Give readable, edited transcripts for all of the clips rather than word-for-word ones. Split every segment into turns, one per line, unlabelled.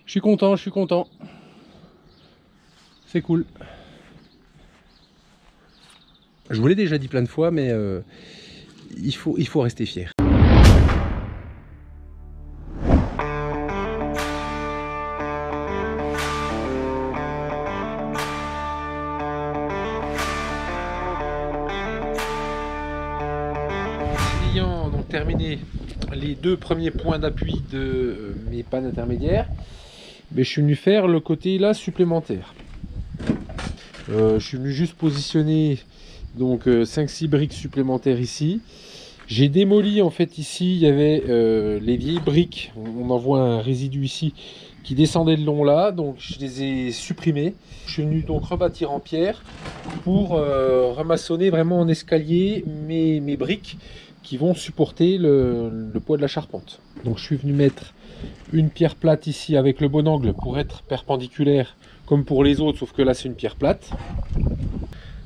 Je suis content, je suis content. C'est cool. Je vous l'ai déjà dit plein de fois, mais il faut rester fier. Ayant donc terminé les 2 premiers points d'appui de mes pannes intermédiaires, mais je suis venu faire le côté là supplémentaire. Je suis venu juste positionner donc 5-6 briques supplémentaires ici. J'ai démoli en fait ici, il y avait les vieilles briques, on en voit un résidu ici qui descendait le long là, donc je les ai supprimées. Je suis venu donc rebâtir en pierre pour remaçonner vraiment en escalier mes briques qui vont supporter le poids de la charpente. Donc je suis venu mettre une pierre plate ici avec le bon angle pour être perpendiculaire comme pour les autres, sauf que là c'est une pierre plate.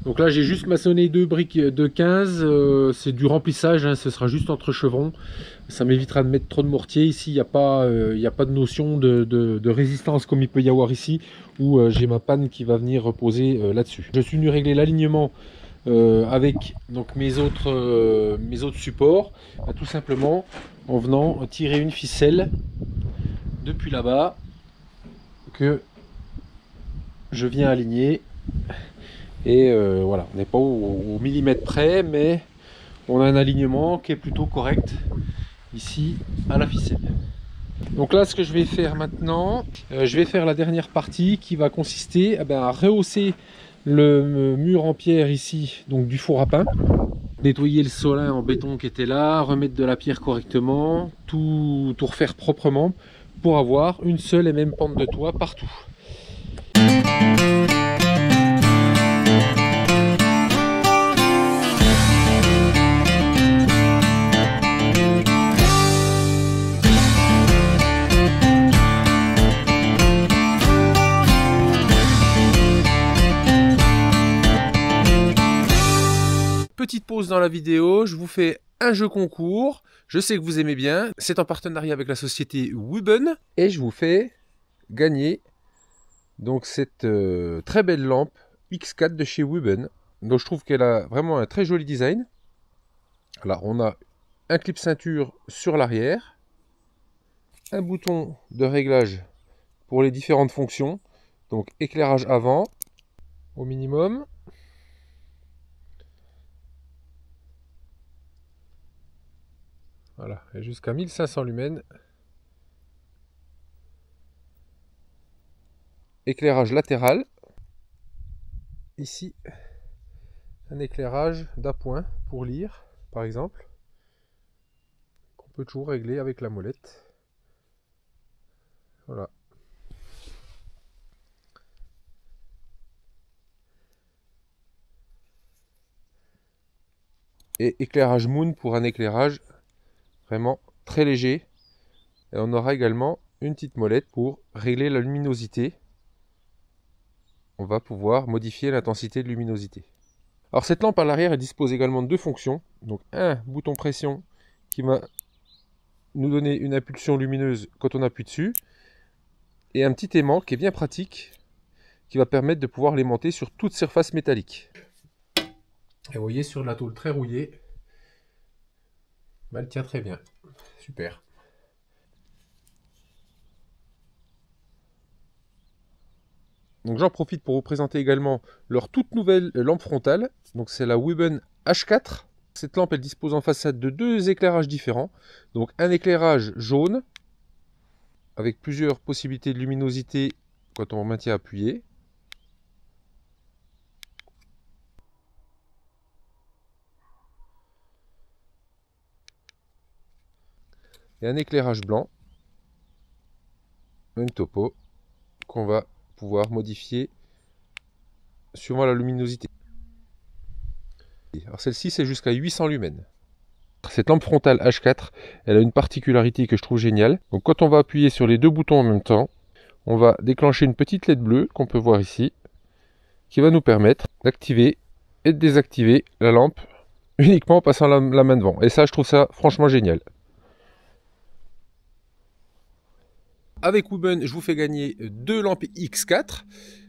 Donc là j'ai juste maçonné 2 briques de 15, c'est du remplissage, hein, ce sera juste entre chevrons. Ça m'évitera de mettre trop de mortier. Ici il n'y a pas de notion de résistance comme il peut y avoir ici, où j'ai ma panne qui va venir reposer là-dessus. Je suis venu régler l'alignement avec donc mes autres supports, tout simplement en venant tirer une ficelle depuis là-bas que je viens aligner. Et voilà, on n'est pas au millimètre près, mais on a un alignement qui est plutôt correct ici à la ficelle. Donc là, ce que je vais faire maintenant, je vais faire la dernière partie qui va consister à rehausser le mur en pierre ici, donc du four à pain, nettoyer le solin en béton qui était là, remettre de la pierre correctement, tout refaire proprement pour avoir une seule et même pente de toit partout. Petite pause dans la vidéo, je vous fais un jeu concours. Je sais que vous aimez bien. C'est en partenariat avec la société Wüben. Et je vous fais gagner donc cette très belle lampe X4 de chez Wüben. Donc je trouve qu'elle a vraiment un très joli design. Alors on a un clip ceinture sur l'arrière, un bouton de réglage pour les différentes fonctions. Donc éclairage avant au minimum. Voilà, et jusqu'à 1500 lumens. Éclairage latéral. Ici, un éclairage d'appoint pour lire, par exemple, qu'on peut toujours régler avec la molette. Voilà. Et éclairage moon pour un éclairage vraiment très léger. Et on aura également une petite molette pour régler la luminosité. On va pouvoir modifier l'intensité de luminosité. Alors cette lampe à l'arrière, elle dispose également de 2 fonctions. Donc un bouton pression qui va nous donner une impulsion lumineuse quand on appuie dessus. Et un petit aimant qui est bien pratique, qui va permettre de pouvoir l'aimanter sur toute surface métallique. Et vous voyez sur la tôle très rouillée, elle tient très bien. Super. Donc j'en profite pour vous présenter également leur toute nouvelle lampe frontale. Donc c'est la Wüben H4. Cette lampe elle dispose en façade de 2 éclairages différents. Donc un éclairage jaune avec plusieurs possibilités de luminosité quand on maintient appuyé. Et un éclairage blanc, une topo, qu'on va pouvoir modifier suivant la luminosité. Alors celle-ci c'est jusqu'à 800 lumens. Cette lampe frontale H4, elle a une particularité que je trouve géniale. Donc quand on va appuyer sur les 2 boutons en même temps, on va déclencher une petite LED bleue qu'on peut voir ici, qui va nous permettre d'activer et de désactiver la lampe uniquement en passant la main devant. Et ça, je trouve ça franchement génial. avec Wooben, je vous fais gagner 2 lampes X4.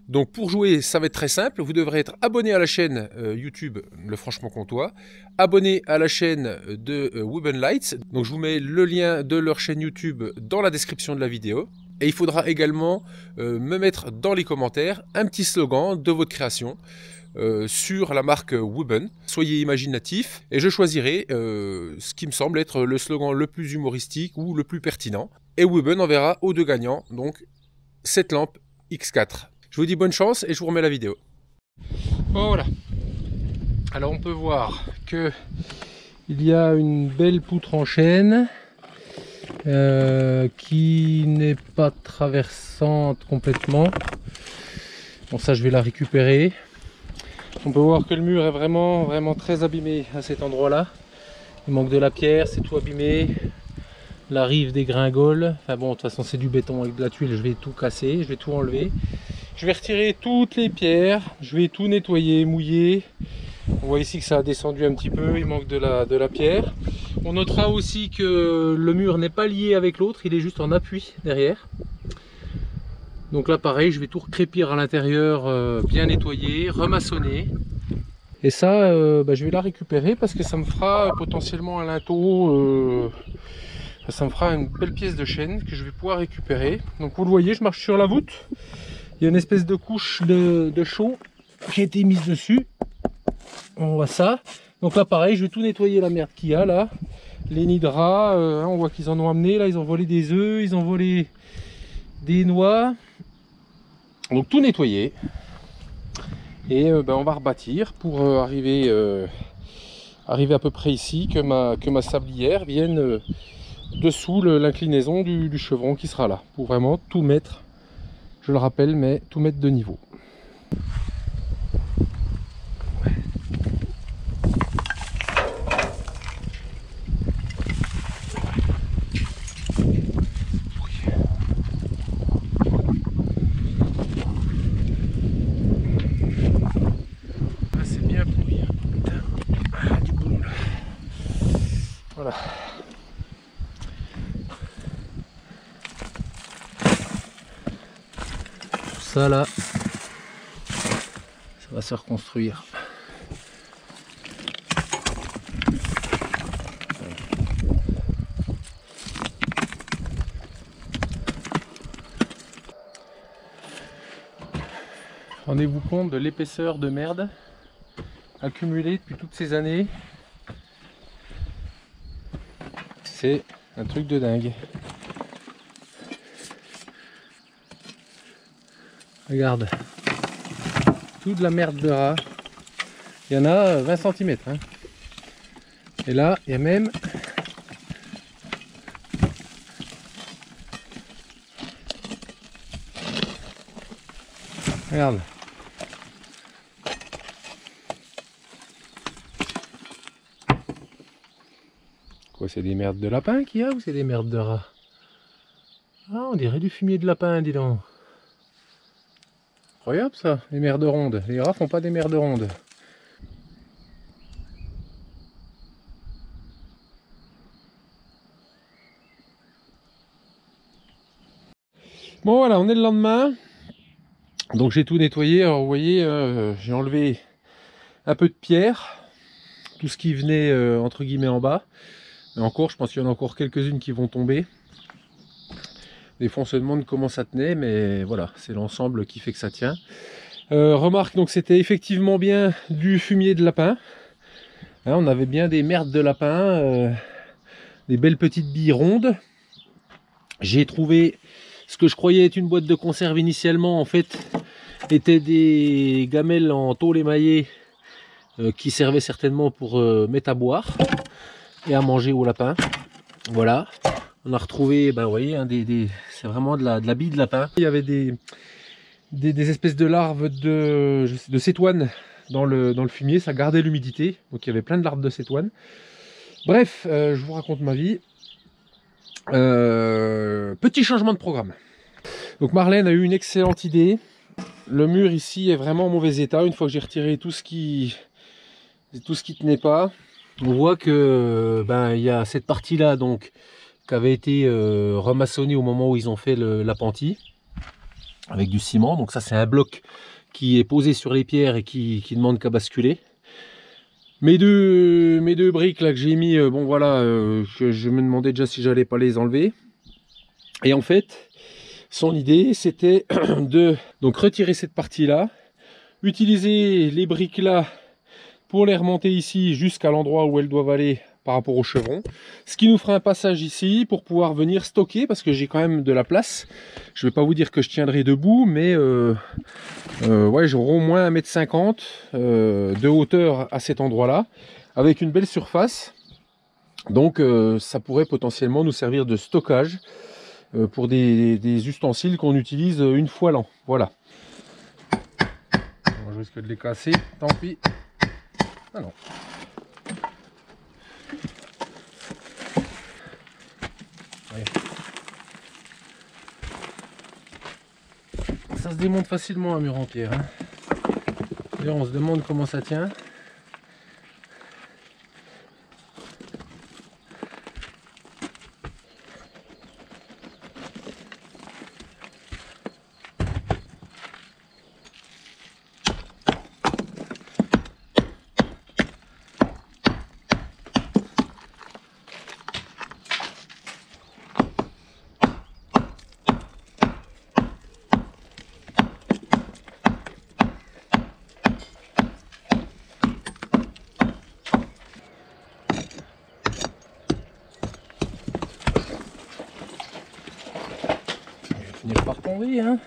Donc pour jouer, ça va être très simple. Vous devrez être abonné à la chaîne YouTube Le Franchement Comtois, abonné à la chaîne de Wooben Lights. Donc je vous mets le lien de leur chaîne YouTube dans la description de la vidéo. Et il faudra également me mettre dans les commentaires un petit slogan de votre création sur la marque Wooben. Soyez imaginatifs et je choisirai ce qui me semble être le slogan le plus humoristique ou le plus pertinent. Et Wooben enverra aux 2 gagnants, donc cette lampe X4. Je vous dis bonne chance et je vous remets la vidéo. Bon, voilà. Alors on peut voir que il y a une belle poutre en chêne qui n'est pas traversante complètement. Bon, ça je vais la récupérer. On peut voir que le mur est vraiment très abîmé à cet endroit là. Il manque de la pierre, c'est tout abîmé. La rive dégringole. Enfin bon, de toute façon c'est du béton avec de la tuile, je vais tout casser, je vais tout enlever. Je vais retirer toutes les pierres, je vais tout nettoyer, mouiller. On voit ici que ça a descendu un petit peu, il manque de la pierre. On notera aussi que le mur n'est pas lié avec l'autre, il est juste en appui derrière. Donc là pareil, je vais tout recrépir à l'intérieur, bien nettoyer, remaçonner. Et ça, je vais la récupérer parce que ça me fera potentiellement un linteau, ça me fera une belle pièce de chêne que je vais pouvoir récupérer. Donc vous le voyez, je marche sur la voûte. Il y a une espèce de couche de chaux qui a été mise dessus. On voit ça. Donc là pareil, je vais tout nettoyer la merde qu'il y a là. Les nids de rats, on voit qu'ils en ont amené. Là ils ont volé des œufs, ils ont volé des noix. Donc tout nettoyer. Et on va rebâtir pour arriver à peu près ici, que ma sablière vienne dessous l'inclinaison du chevron qui sera là. Pour vraiment tout mettre. Je le rappelle, mais tout mettre de niveau. C'est bien pourri. Du boulot là. Voilà. Ça là, ça va se reconstruire. Rendez-vous compte de l'épaisseur de merde accumulée depuis toutes ces années. C'est un truc de dingue. Regarde, toute la merde de rat. Il y en a 20 cm. Hein. Et là, il y a même... Regarde. Quoi, c'est des merdes de lapin qu'il y a ou c'est des merdes de rat? Ah, on dirait du fumier de lapin, dis donc. Incroyable ça, les merdes rondes. Les rats font pas des merdes rondes. Bon voilà, on est le lendemain. Donc j'ai tout nettoyé. Alors vous voyez, j'ai enlevé un peu de pierre. Tout ce qui venait entre guillemets en bas. Mais encore, je pense qu'il y en a encore quelques-unes qui vont tomber. Des fois on se demande comment ça tenait, mais voilà, c'est l'ensemble qui fait que ça tient. Remarque, donc c'était effectivement bien du fumier de lapin. Hein, on avait bien des merdes de lapin, des belles petites billes rondes. J'ai trouvé ce que je croyais être une boîte de conserve initialement, en fait, étaient des gamelles en tôle émaillée qui servaient certainement pour mettre à boire et à manger au lapin. Voilà. On a retrouvé, vous voyez, hein, c'est vraiment de la bille de lapin. Il y avait des espèces de larves de cétoine dans le fumier, ça gardait l'humidité. Donc il y avait plein de larves de cétoine. Bref, je vous raconte ma vie. Petit changement de programme. Donc Marlène a eu une excellente idée. Le mur ici est vraiment en mauvais état. Une fois que j'ai retiré tout ce qui tenait pas, on voit que il y a cette partie là donc qui avait été remaçonné au moment où ils ont fait l'appentis avec du ciment. Donc ça c'est un bloc qui est posé sur les pierres et qui demande qu'à basculer. Mes deux briques là que j'ai mis, bon voilà, je me demandais déjà si j'allais pas les enlever. Et en fait, son idée c'était de donc retirer cette partie là, utiliser les briques là pour les remonter ici jusqu'à l'endroit où elles doivent aller par rapport au chevron, ce qui nous fera un passage ici pour pouvoir venir stocker, parce que j'ai quand même de la place. Je vais pas vous dire que je tiendrai debout, mais ouais, j'aurai au moins 1,50 m de hauteur à cet endroit là, avec une belle surface. Donc ça pourrait potentiellement nous servir de stockage pour des ustensiles qu'on utilise une fois l'an. Voilà. Bon, je risque de les casser, tant pis. Ah non. Ouais. Ça se démonte facilement un mur en pierre. Hein. D'ailleurs, on se demande comment ça tient. Finir par tomber, hein.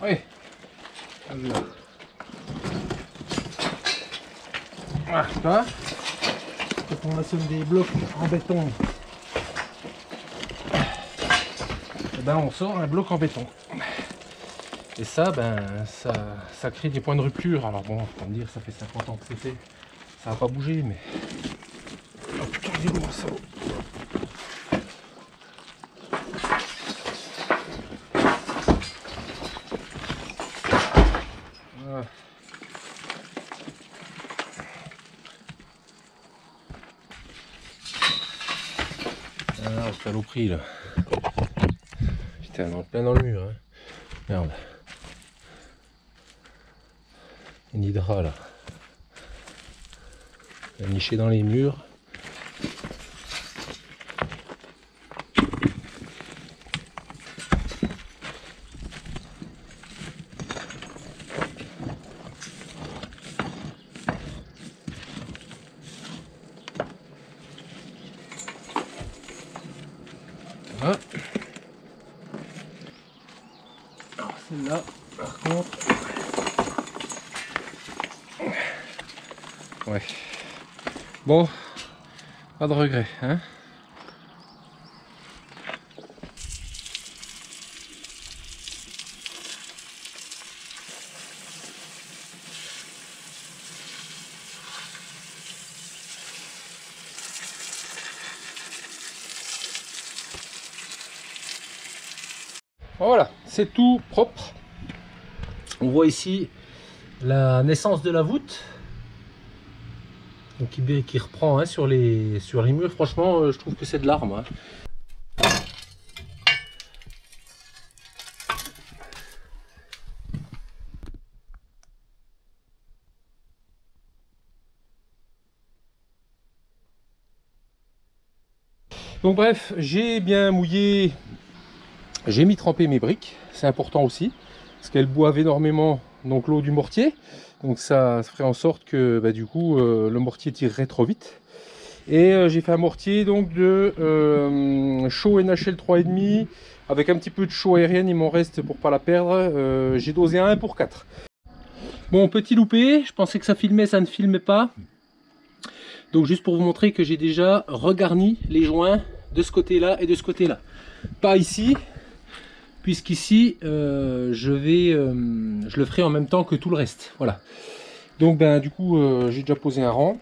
Oui. Voilà, ça. Quand on assomme des blocs en béton, et ben on sort un bloc en béton. Et ça, ben ça crée des points de rupture. Alors bon, faut me dire, ça fait 50 ans que c'est fait. Ça va pas bouger, mais. Oh putain, il est lourd ça. Ah, saloperie là. Putain, plein dans le mur. Hein. Merde. Une hydra là. Elle a niché dans les murs. Voilà. Alors celle-là, par contre, ouais. Bon, pas de regret, hein. Voilà, c'est tout propre. On voit ici la naissance de la voûte. Donc qui reprend hein, sur les murs. Franchement, je trouve que c'est de l'art, moi. Donc bref, j'ai bien mouillé, j'ai mis tremper mes briques, c'est important aussi, parce qu'elles boivent énormément donc l'eau du mortier. Donc ça ferait en sorte que bah, du coup le mortier tirerait trop vite. Et j'ai fait un mortier donc de chaux NHL 3,5 avec un petit peu de chaux aérienne, il m'en reste pour pas la perdre. J'ai dosé un 1 pour 4. Bon, petit loupé, je pensais que ça filmait, ça ne filmait pas. Donc juste pour vous montrer que j'ai déjà regarni les joints de ce côté là et de ce côté là. Pas ici, puisqu'ici je le ferai en même temps que tout le reste. Voilà. Donc ben du coup j'ai déjà posé un rang.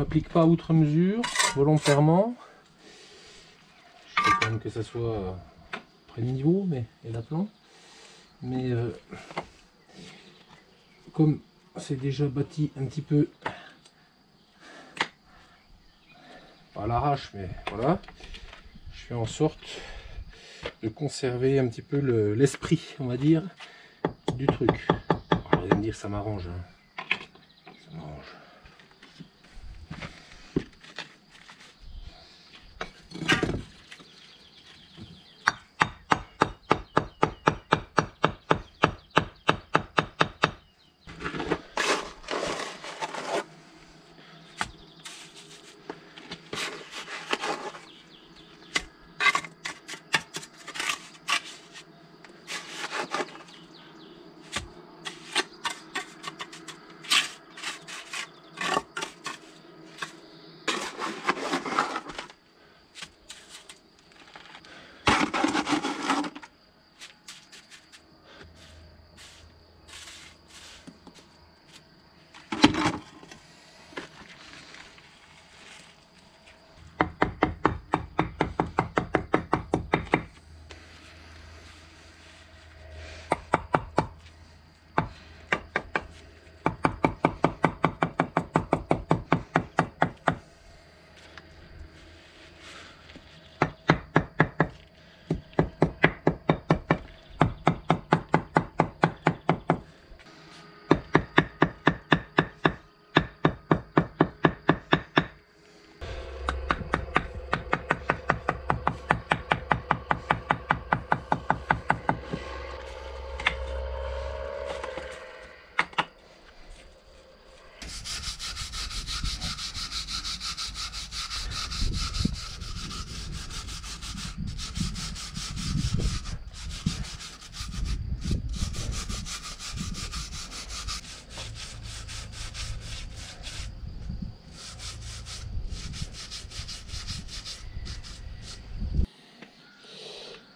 m'applique pas outre mesure volontairement. Je veux quand même que ça soit près de niveau, mais et l'aplomb. Mais comme c'est déjà bâti un petit peu à l'arrache, mais voilà, je fais en sorte de conserver un petit peu l'esprit, on va dire, du truc. Alors, vous allez me dire ça m'arrange, hein. Ça m'arrange.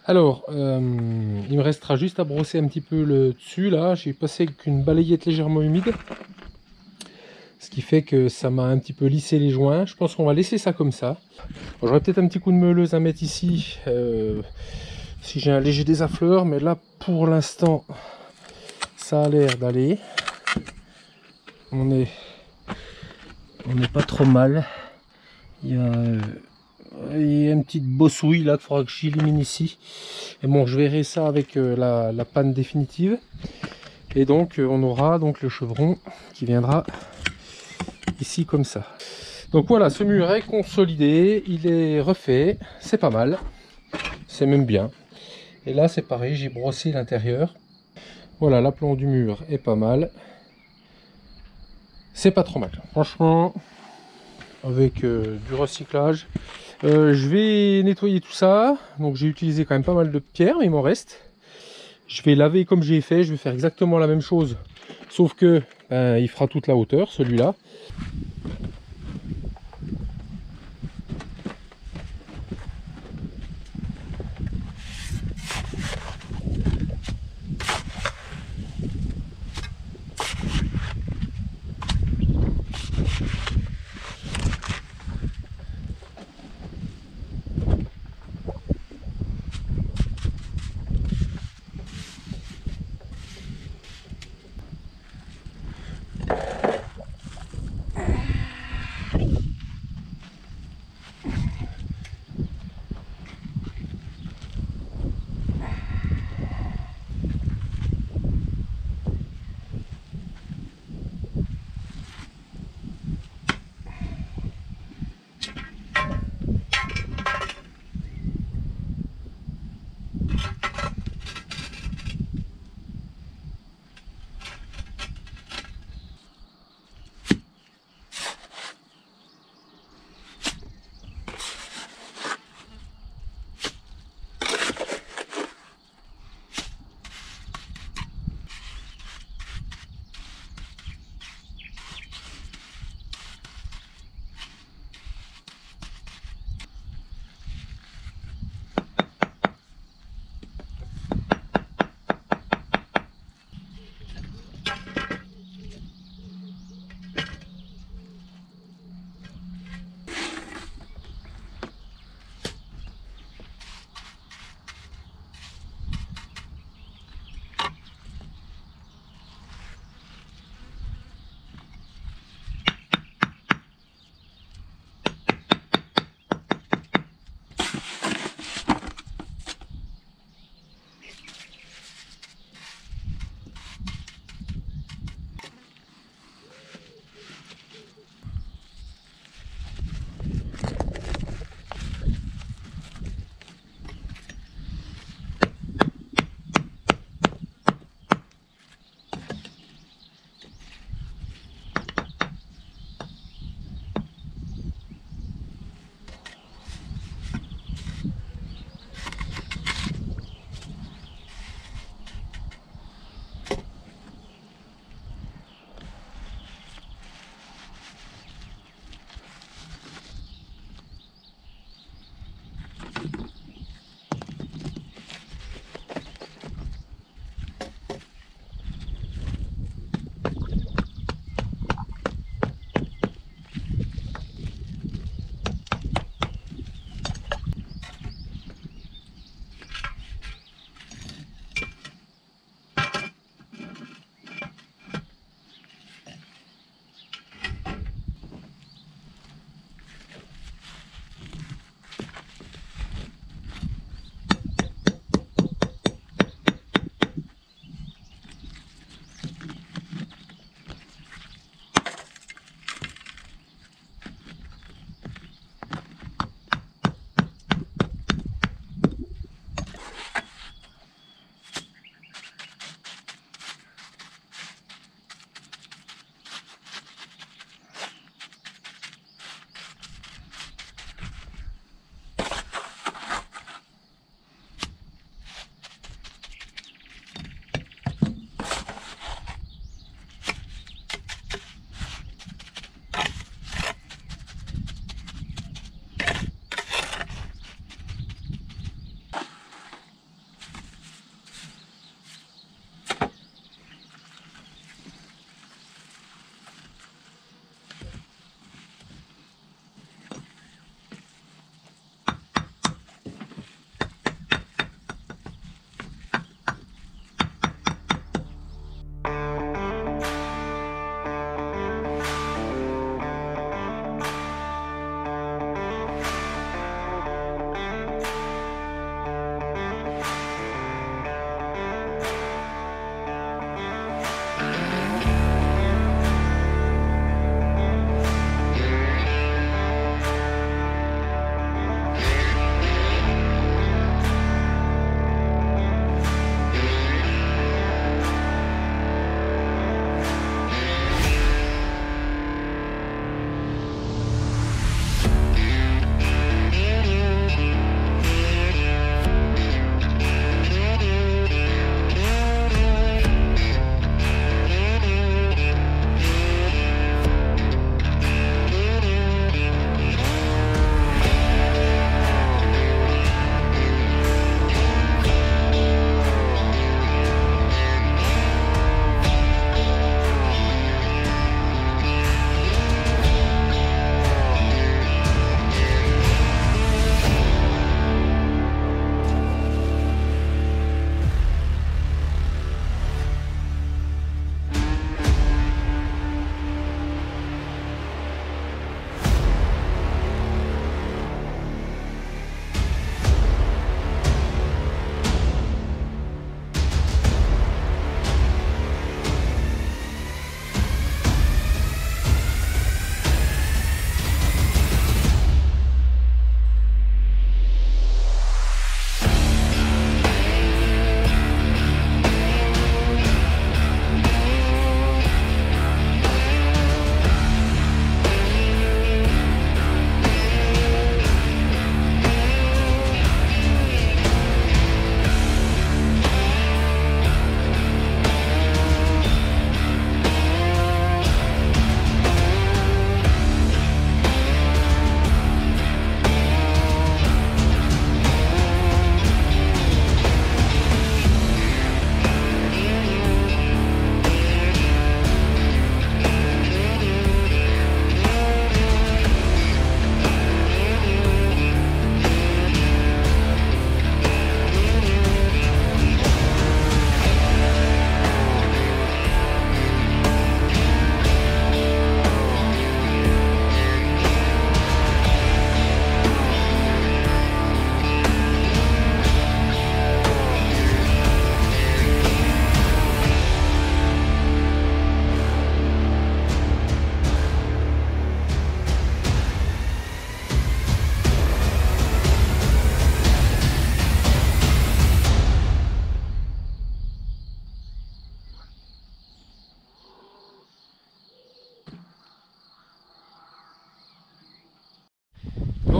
Alors, il me restera juste à brosser un petit peu le dessus là. J'ai passé avec une balayette légèrement humide, ce qui fait que ça m'a un petit peu lissé les joints. Je pense qu'on va laisser ça comme ça. J'aurais peut-être un petit coup de meuleuse à mettre ici si j'ai un léger désaffleur, mais là pour l'instant ça a l'air d'aller. On est pas trop mal. Il y a une petite bossouille là qu'il faudra que j'élimine ici. Et bon, je verrai ça avec la panne définitive. Et donc on aura donc le chevron qui viendra ici comme ça. Donc voilà, ce mur est consolidé, il est refait, c'est pas mal, c'est même bien. Et là c'est pareil, j'ai brossé l'intérieur. Voilà, l'aplomb du mur est pas mal. C'est pas trop mal, franchement, avec du recyclage. Je vais nettoyer tout ça. Donc j'ai utilisé quand même pas mal de pierres, mais il m'en reste. Je vais laver comme j'ai fait, je vais faire exactement la même chose, sauf que il fera toute la hauteur, celui-là.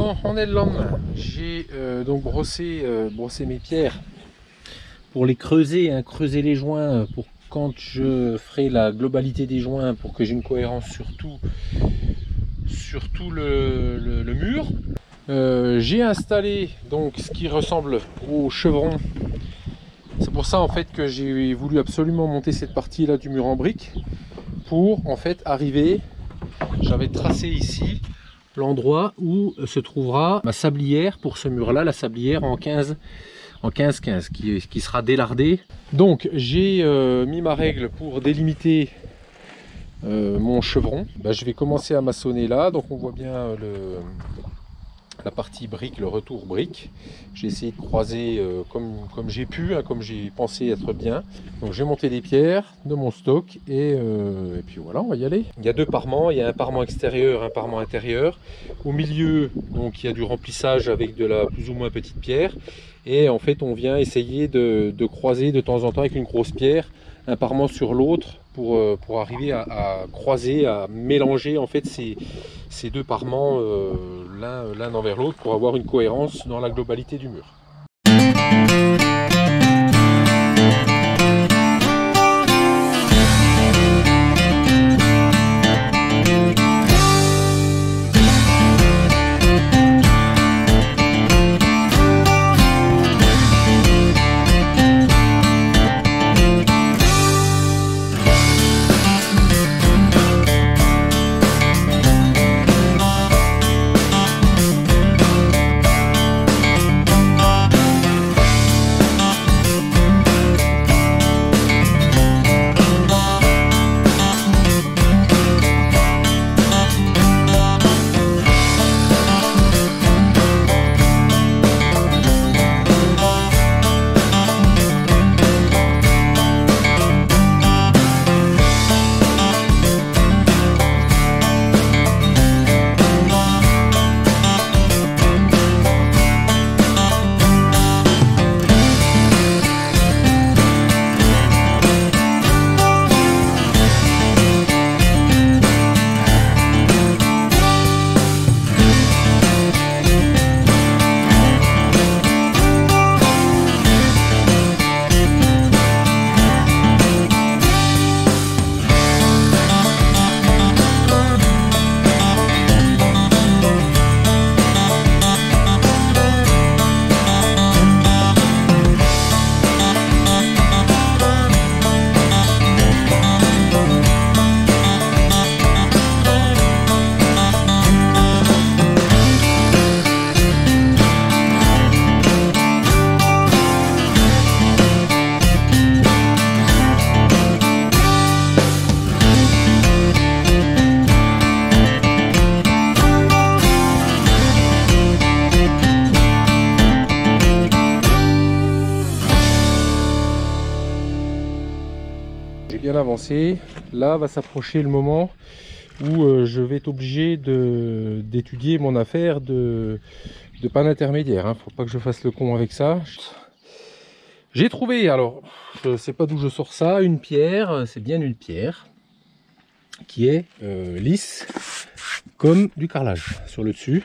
Bon, on est le lendemain. J'ai donc brossé mes pierres pour les creuser, hein, creuser les joints pour quand je ferai la globalité des joints pour que j'ai une cohérence sur tout le mur. J'ai installé donc ce qui ressemble au chevron. C'est pour ça en fait que j'ai voulu absolument monter cette partie là du mur en briques pour en fait arriver. J'avais tracé ici l'endroit où se trouvera ma sablière pour ce mur là, la sablière en 15-15 qui sera délardée. Donc j'ai mis ma règle pour délimiter mon chevron. Je vais commencer à maçonner là, donc on voit bien la partie brique, le retour brique. J'ai essayé de croiser comme j'ai pu, hein, comme j'ai pensé être bien. Donc j'ai monté des pierres de mon stock et puis voilà, on va y aller. Il y a deux parements, il y a un parement extérieur, un parement intérieur. Au milieu, donc il y a du remplissage avec de la plus ou moins petite pierre. Et en fait, on vient essayer de croiser de temps en temps avec une grosse pierre un parement sur l'autre pour arriver à croiser, à mélanger en fait ces deux parements l'un envers l'autre pour avoir une cohérence dans la globalité du mur. Bien avancé. Là va s'approcher le moment où je vais être obligé d'étudier mon affaire de panne intermédiaire, hein. Faut pas que je fasse le con avec ça. J'ai trouvé, alors je sais pas d'où je sors ça, une pierre, c'est bien une pierre qui est lisse comme du carrelage sur le dessus.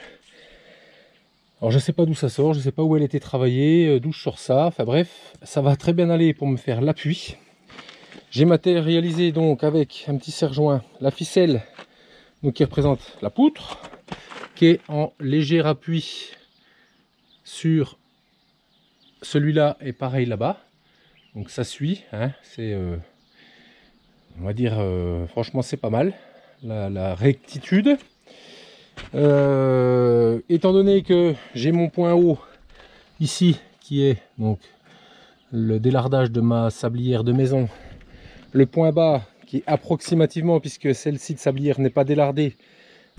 Alors je sais pas d'où ça sort, je sais pas où elle était travaillée, d'où je sors ça, enfin bref, ça va très bien aller pour me faire l'appui. J'ai matérialisé donc avec un petit serre-joint la ficelle donc qui représente la poutre, qui est en léger appui sur celui-là et pareil là-bas. Donc ça suit, hein, c'est on va dire franchement c'est pas mal la rectitude. Étant donné que j'ai mon point haut ici qui est donc le délardage de ma sablière de maison, le point bas qui est approximativement, puisque celle-ci de sablière n'est pas délardée,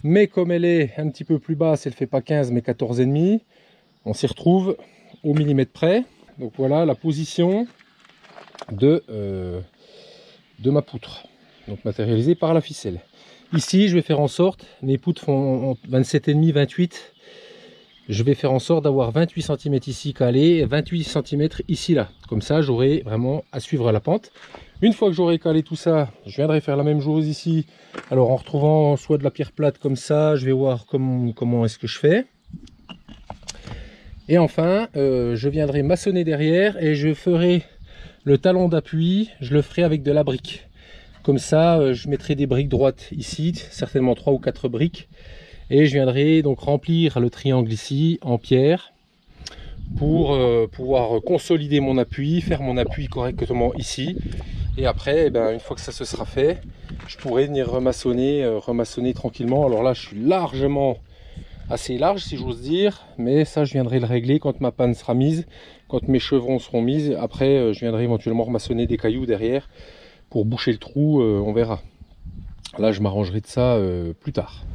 mais comme elle est un petit peu plus basse, elle fait pas 15 mais 14,5, on s'y retrouve au millimètre près. Donc voilà la position de ma poutre, donc matérialisée par la ficelle. Ici je vais faire en sorte, mes poutres font 27,5, 28, je vais faire en sorte d'avoir 28 cm ici calé, 28 cm ici là, comme ça j'aurai vraiment à suivre la pente. Une fois que j'aurai calé tout ça, je viendrai faire la même chose ici. Alors en retrouvant soit de la pierre plate comme ça, je vais voir comment est-ce que je fais. Et enfin, je viendrai maçonner derrière et je ferai le talon d'appui, je le ferai avec de la brique. Comme ça, je mettrai des briques droites ici, certainement 3 ou 4 briques. Et je viendrai donc remplir le triangle ici en pierre pour pouvoir consolider mon appui, faire mon appui correctement ici. Et après, une fois que ça se sera fait, je pourrai venir remaçonner tranquillement. Alors là, je suis largement assez large, si j'ose dire, mais ça, je viendrai le régler quand ma panne sera mise, quand mes chevrons seront mis. Après, je viendrai éventuellement remaçonner des cailloux derrière pour boucher le trou, on verra. Là, je m'arrangerai de ça plus tard.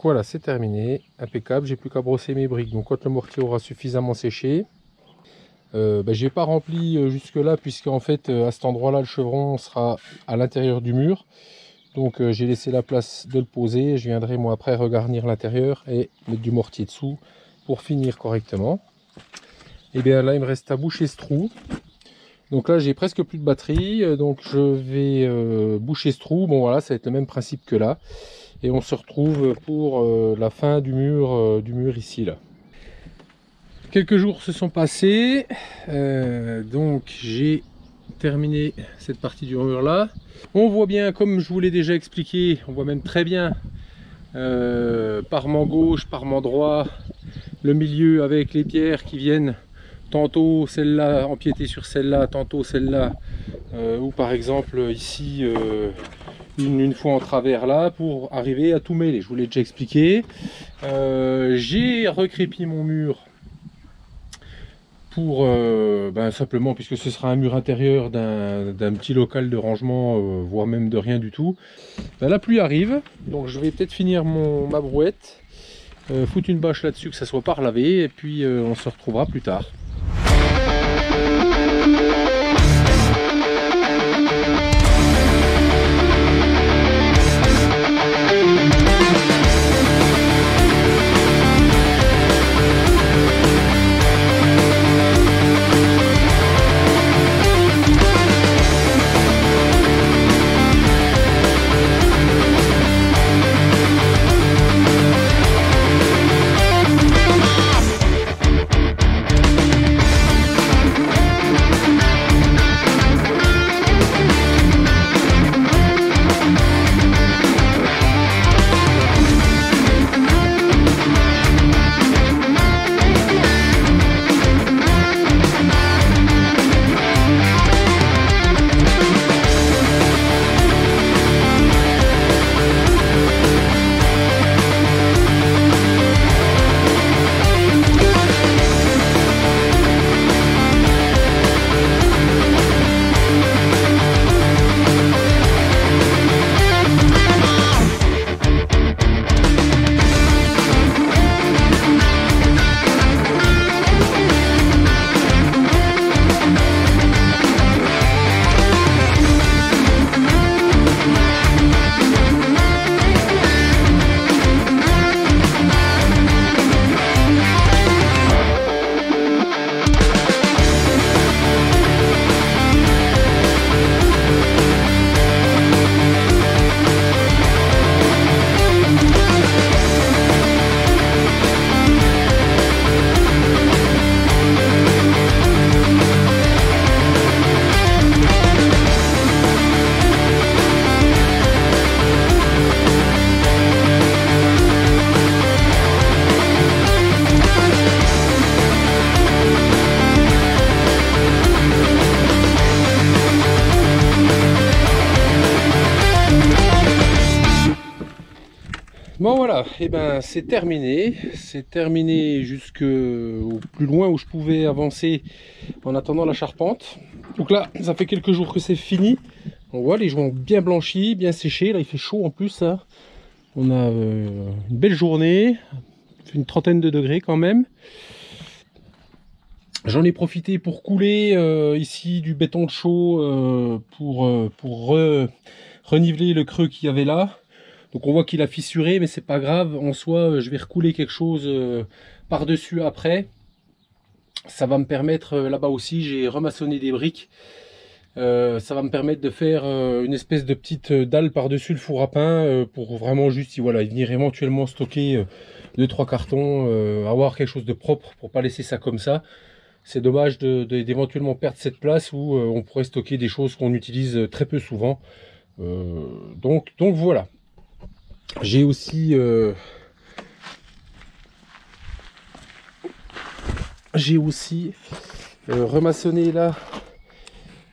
Voilà, c'est terminé, impeccable, j'ai plus qu'à brosser mes briques. Donc quand le mortier aura suffisamment séché, j'ai pas rempli jusque là, puisque en fait à cet endroit là le chevron sera à l'intérieur du mur. Donc j'ai laissé la place de le poser. Je viendrai moi après regarnir l'intérieur et mettre du mortier dessous pour finir correctement. Et bien là il me reste à boucher ce trou. Donc là j'ai presque plus de batterie, donc je vais boucher ce trou. Bon voilà, ça va être le même principe que là. Et on se retrouve pour la fin du mur ici là. Quelques jours se sont passés, donc j'ai terminé cette partie du mur là. On voit bien, comme je vous l'ai déjà expliqué, on voit même très bien parement gauche, parement droit, le milieu avec les pierres qui viennent tantôt celle-là empiéter sur celle-là, tantôt celle-là, ou par exemple ici une fois en travers là pour arriver à tout mêler. Je vous l'ai déjà expliqué. J'ai recrépi mon mur pour simplement, puisque ce sera un mur intérieur d'un petit local de rangement, voire même de rien du tout. La pluie arrive, donc je vais peut-être finir ma brouette, foutre une bâche là-dessus, que ça soit pas relavé, et puis on se retrouvera plus tard. Bon voilà, et ben c'est terminé jusque au plus loin où je pouvais avancer en attendant la charpente. Donc là, ça fait quelques jours que c'est fini. On voit les joints bien blanchis, bien séchés. Là, il fait chaud en plus. Hein. On a une belle journée, une trentaine de degrés quand même. J'en ai profité pour couler ici du béton de chaux pour reniveler le creux qu'il y avait là. Donc on voit qu'il a fissuré, mais c'est pas grave. En soi, je vais recouler quelque chose par-dessus après. Ça va me permettre, là-bas aussi, j'ai remaçonné des briques. Ça va me permettre de faire une espèce de petite dalle par-dessus le four à pain pour vraiment juste voilà, venir éventuellement stocker 2-3 cartons, avoir quelque chose de propre pour pas laisser ça comme ça. C'est dommage d'éventuellement perdre cette place où on pourrait stocker des choses qu'on utilise très peu souvent. Donc voilà. J'ai aussi remaçonné là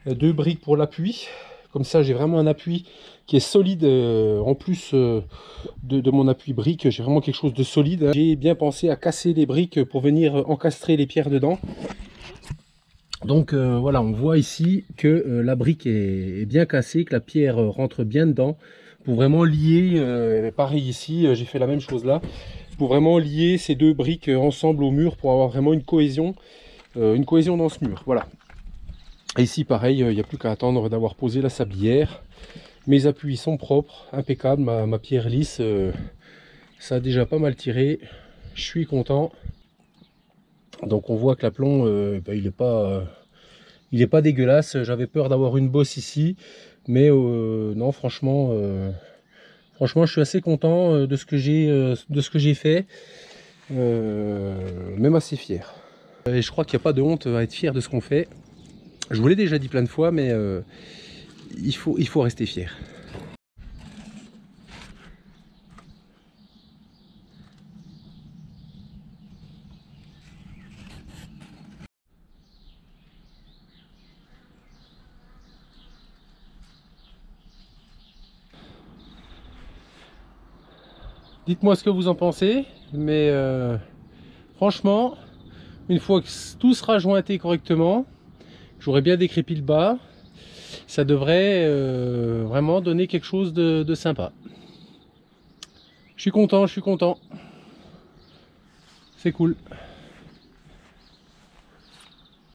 2 briques pour l'appui. Comme ça, j'ai vraiment un appui qui est solide en plus de mon appui brique. J'ai vraiment quelque chose de solide. J'ai bien pensé à casser les briques pour venir encastrer les pierres dedans. Donc voilà, on voit ici que la brique est bien cassée, que la pierre rentre bien dedans. Pour vraiment lier, pareil ici, j'ai fait la même chose là, pour vraiment lier ces 2 briques ensemble au mur pour avoir vraiment une cohésion dans ce mur. Voilà. Et ici pareil, il n'y a plus qu'à attendre d'avoir posé la sablière. Mes appuis sont propres, impeccables, ma pierre lisse, ça a déjà pas mal tiré. Je suis content. Donc on voit que l'aplomb, il n'est pas dégueulasse. J'avais peur d'avoir une bosse ici, mais non, franchement, je suis assez content de ce que j'ai fait, même assez fier. Et je crois qu'il n'y a pas de honte à être fier de ce qu'on fait. Je vous l'ai déjà dit plein de fois, mais il faut rester fier. Dites-moi ce que vous en pensez, mais franchement, une fois que tout sera jointé correctement, j'aurai bien décrépit le bas, ça devrait vraiment donner quelque chose de sympa. Je suis content, c'est cool.